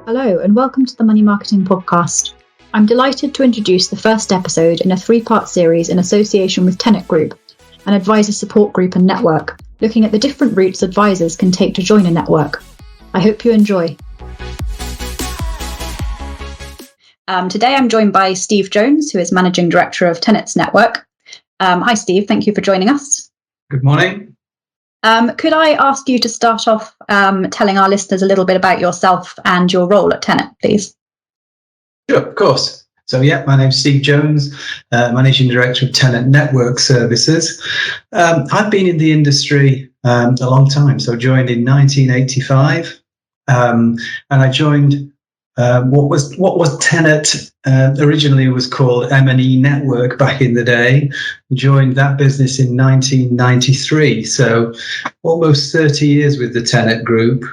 Hello and welcome to the Money Marketing Podcast. I'm delighted to introduce the first episode in a three-part series in association with Tenet Group, an advisor support group and network, looking at the different routes advisors can take to join a network. I hope you enjoy. Today I'm joined by Steve Jones, who is Managing Director of Tenet's Network. Hi Steve, thank you for joining us. Good morning. Could I ask you to start off telling our listeners a little bit about yourself and your role at Tenet, please? Sure, of course. So my name's Steve Jones, Managing Director of Tenet Network Services. I've been in the industry a long time, so I joined in 1985, and I joined what was Tenet originally was called M&E Network back in the day. Joined that business in 1993, so almost 30 years with the Tenet Group.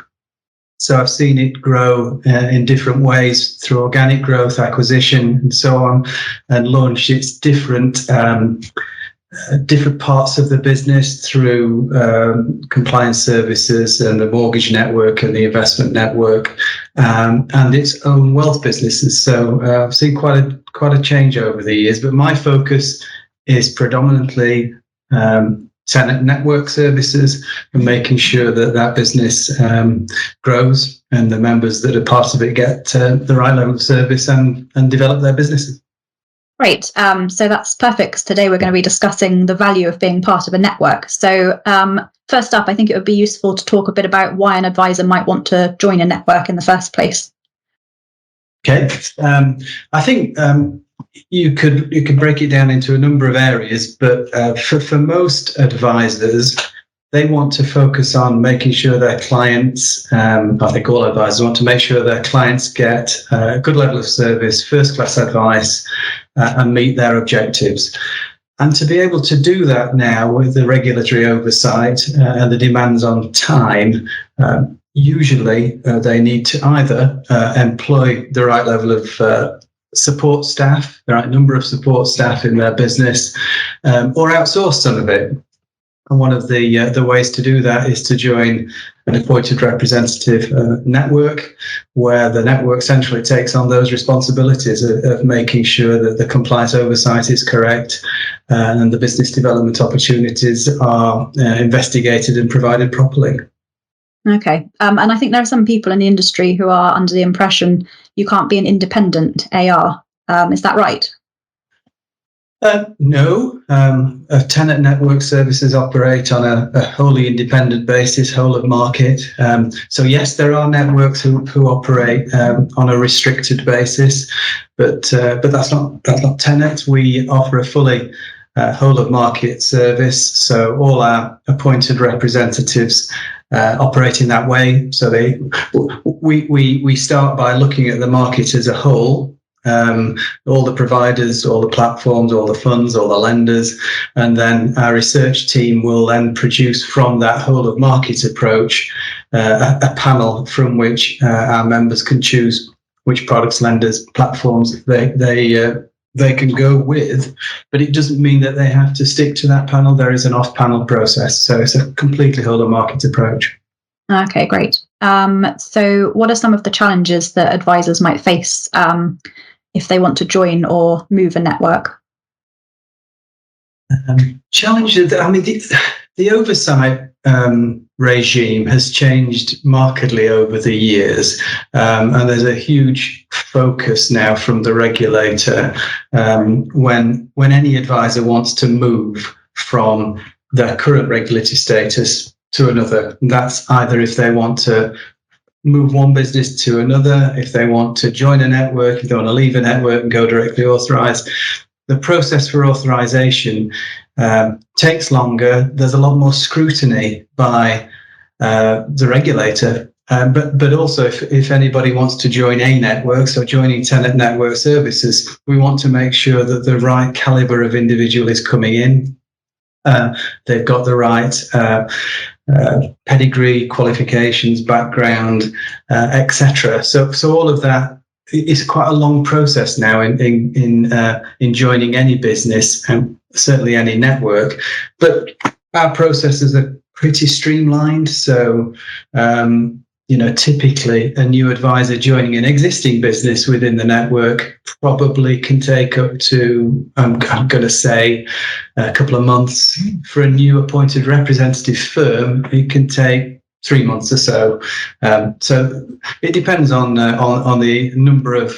So I've seen it grow in different ways through organic growth, acquisition, and so on, and launch its different parts of the business through compliance services and the mortgage network and the investment network, and its own wealth businesses. So I've seen quite a change over the years, but my focus is predominantly Tenet Network Services and making sure that business grows and the members that are part of it get the right level of service and develop their businesses. Great. So that's perfect, because today we're going to be discussing the value of being part of a network. So first up, I think it would be useful to talk a bit about why an advisor might want to join a network in the first place. Okay. I think you could break it down into a number of areas, but for most advisors, they want to focus on making sure their clients, I think all advisors want to make sure their clients get a good level of service, first-class advice, and meet their objectives. And to be able to do that now with the regulatory oversight and the demands on time, usually they need to either employ the right level of support staff, the right number of support staff in their business, or outsource some of it. And one of the ways to do that is to join an appointed representative network, where the network centrally takes on those responsibilities of making sure that the compliance oversight is correct and the business development opportunities are investigated and provided properly. Okay. And I think there are some people in the industry who are under the impression you can't be an independent AR. Is that right? No. Tenet Network Services operate on a wholly independent basis, whole of market. So yes, there are networks who operate on a restricted basis, but that's not Tenet. We offer a fully whole of market service. So all our appointed representatives operate in that way. So we start by looking at the market as a whole. All the providers, all the platforms, all the funds, all the lenders, and then our research team will then produce from that whole of market approach a panel from which our members can choose which products, lenders, platforms they can go with, but it doesn't mean that they have to stick to that panel. There is an off-panel process, so it's a completely whole of market approach. Okay, great. So what are some of the challenges that advisors might face if they want to join or move a network? Challenges, I mean, the oversight regime has changed markedly over the years, and there's a huge focus now from the regulator when any advisor wants to move from their current regulatory status to another. That's either if they want to move one business to another, if they want to join a network, if they want to leave a network and go directly authorised. The process for authorisation takes longer. There's a lot more scrutiny by the regulator. But also, if anybody wants to join a network, so joining Tenet Network Services, we want to make sure that the right calibre of individual is coming in. They've got the right pedigree, qualifications, background, etc. So all of that is quite a long process now in joining any business and certainly any network. But our processes are pretty streamlined. So typically a new advisor joining an existing business within the network probably can take up to, I'm going to say, a couple of months. For a new appointed representative firm, it can take 3 months or so. So it depends on the number of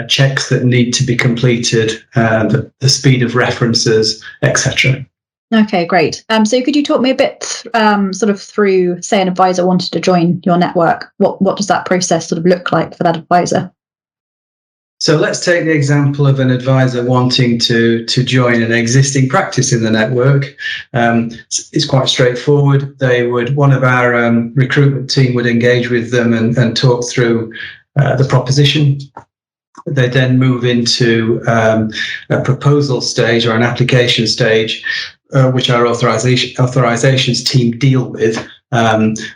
checks that need to be completed, the speed of references, etc. Okay, great. So could you talk me a bit sort of through, say, an advisor wanted to join your network? What does that process sort of look like for that advisor? So let's take the example of an advisor wanting to join an existing practice in the network. It's quite straightforward. One of our recruitment team would engage with them and talk through the proposition. They then move into a proposal stage or an application stage, which our authorizations team deal with,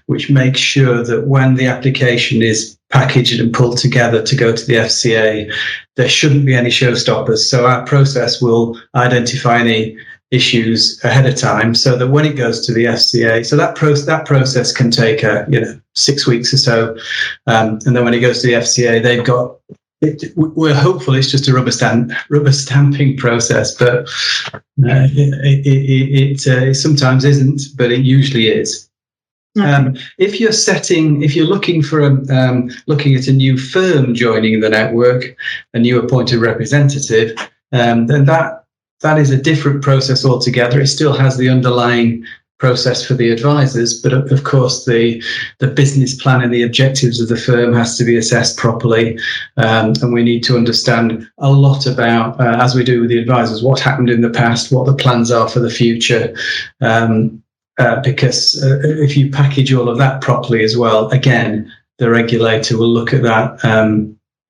which makes sure that when the application is packaged and pulled together to go to the FCA, there shouldn't be any showstoppers. So our process will identify any issues ahead of time, so that when it goes to the FCA, so that process can take 6 weeks or so, and then when it goes to the FCA, we're hopeful it's just a rubber stamping process, but it sometimes isn't, but it usually is. Okay. If you're looking at a new firm joining the network, a new appointed representative, then that is a different process altogether. It still has the underlying process for the advisors, but of course the business plan and the objectives of the firm has to be assessed properly, and we need to understand a lot about, as we do with the advisors, what happened in the past, what the plans are for the future, because if you package all of that properly as well, again, the regulator will look at that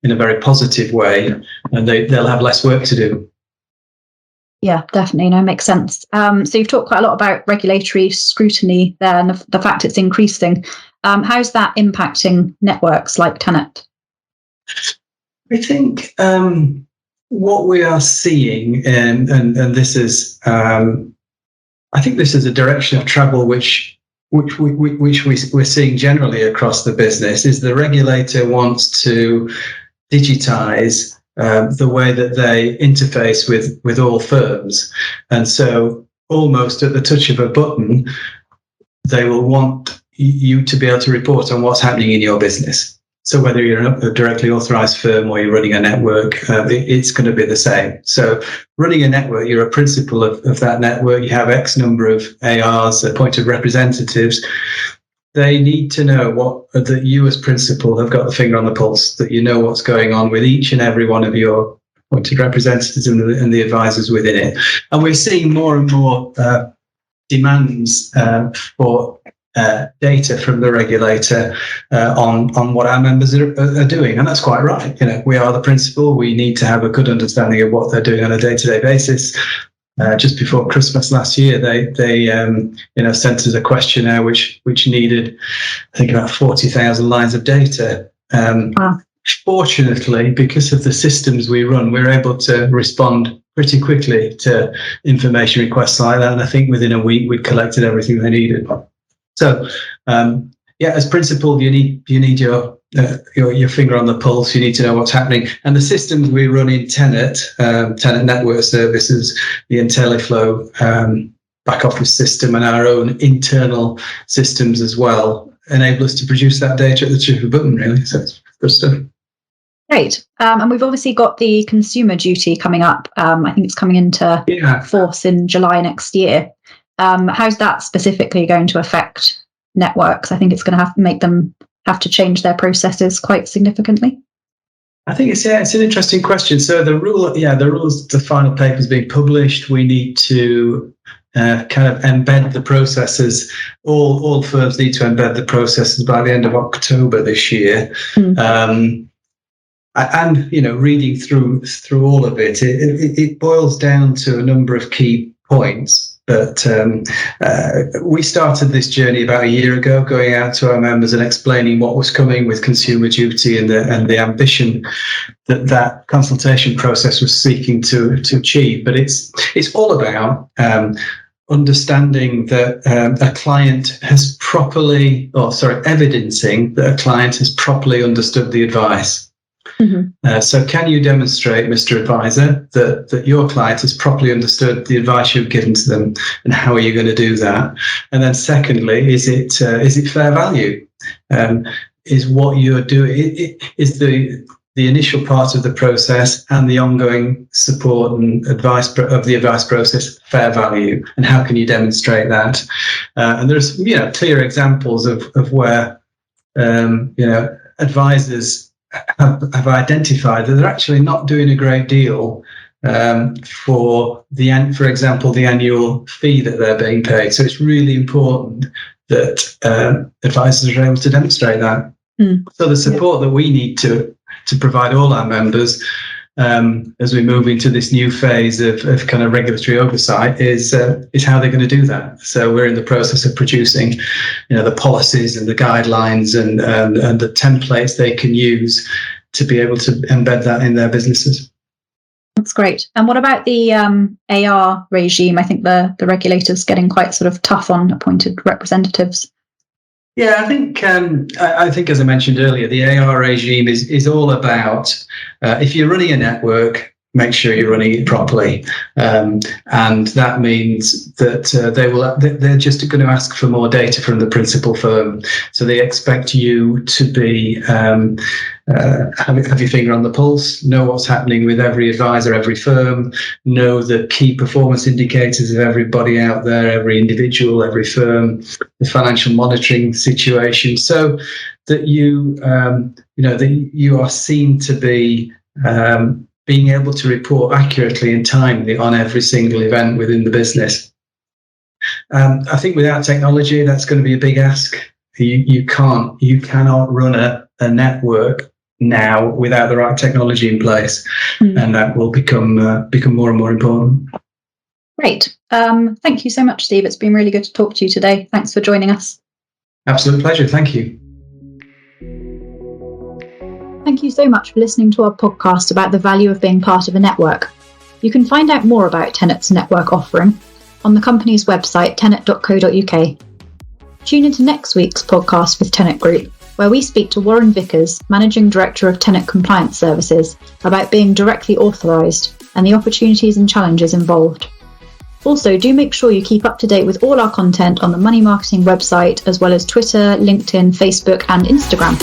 in a very positive way, and they'll have less work to do. Yeah, definitely. No, makes sense. So you've talked quite a lot about regulatory scrutiny there and the fact it's increasing. How's that impacting networks like Tenet? I think what we are seeing, and this is, I think this is a direction of travel which we're seeing generally across the business, is the regulator wants to digitize the way that they interface with all firms. And so almost at the touch of a button, they will want you to be able to report on what's happening in your business. So whether you're a directly authorized firm or you're running a network, it's going to be the same. So running a network, you're a principal of that network. You have X number of ARs, appointed representatives. They need to know that you as principal have got the finger on the pulse, that you know what's going on with each and every one of your appointed representatives and the advisors within it. And we're seeing more and more demands for data from the regulator on what our members are doing, and that's quite right. We are the principal. We need to have a good understanding of what they're doing on a day-to-day basis. Just before Christmas last year, they sent us a questionnaire which needed, I think, about 40,000 lines of data. Wow. Fortunately, because of the systems we run, we're able to respond pretty quickly to information requests like that, and I think within a week we'd collected everything they needed. So, as principal, you need your finger on the pulse. You need to know what's happening. And the systems we run in Tenet Network Services, the IntelliFlow back office system, and our own internal systems as well, enable us to produce that data at the touch of a button, really. So it's good stuff. Great. And we've obviously got the consumer duty coming up. I think it's coming into force in July next year. How's that specifically going to affect networks? I think it's going to make them have to change their processes quite significantly. I think it's an interesting question. So the rules, the final paper is being published. We need to kind of embed the processes. All firms need to embed the processes by the end of October this year. And reading through all of it, it boils down to a number of key points. But we started this journey about a year ago, going out to our members and explaining what was coming with consumer duty and the ambition that consultation process was seeking to achieve. But it's all about understanding that a client has evidencing that a client has properly understood the advice. Mm-hmm. So can you demonstrate, Mr. Advisor, that your client has properly understood the advice you've given to them, and how are you going to do that? And then secondly, is it fair value? Is what you're doing, is the initial part of the process and the ongoing support and advice of the advice process fair value, and how can you demonstrate that? And there's clear examples of where advisors have identified that they're actually not doing a great deal for example, the annual fee that they're being paid. So it's really important that advisors are able to demonstrate that. So the support that we need to provide all our members as we move into this new phase of kind of regulatory oversight is how they're going to do that. So we're in the process of producing, the policies and the guidelines and the templates they can use to be able to embed that in their businesses. That's great. And what about the AR regime? I think the regulator's getting quite sort of tough on appointed representatives. Yeah, I think as I mentioned earlier, the AR regime is all about if you're running a network, make sure you're running it properly, and that means that they're just going to ask for more data from the principal firm. So they expect you to be have your finger on the pulse, know what's happening with every advisor, every firm, know the key performance indicators of everybody out there, every individual, every firm, the financial monitoring situation, so that you are seen to be being able to report accurately and timely on every single event within the business. I think without technology, that's going to be a big ask. You cannot run a network now without the right technology in place, and that will become more and more important. Great. Thank you so much, Steve. It's been really good to talk to you today. Thanks for joining us. Absolute pleasure. Thank you. Thank you so much for listening to our podcast about the value of being part of a network. You can find out more about Tenet's network offering on the company's website, tenet.co.uk. Tune into next week's podcast with Tenet Group, where we speak to Warren Vickers, Managing Director of Tenet Compliance Services, about being directly authorised and the opportunities and challenges involved. Also, do make sure you keep up to date with all our content on the Money Marketing website, as well as Twitter, LinkedIn, Facebook and Instagram.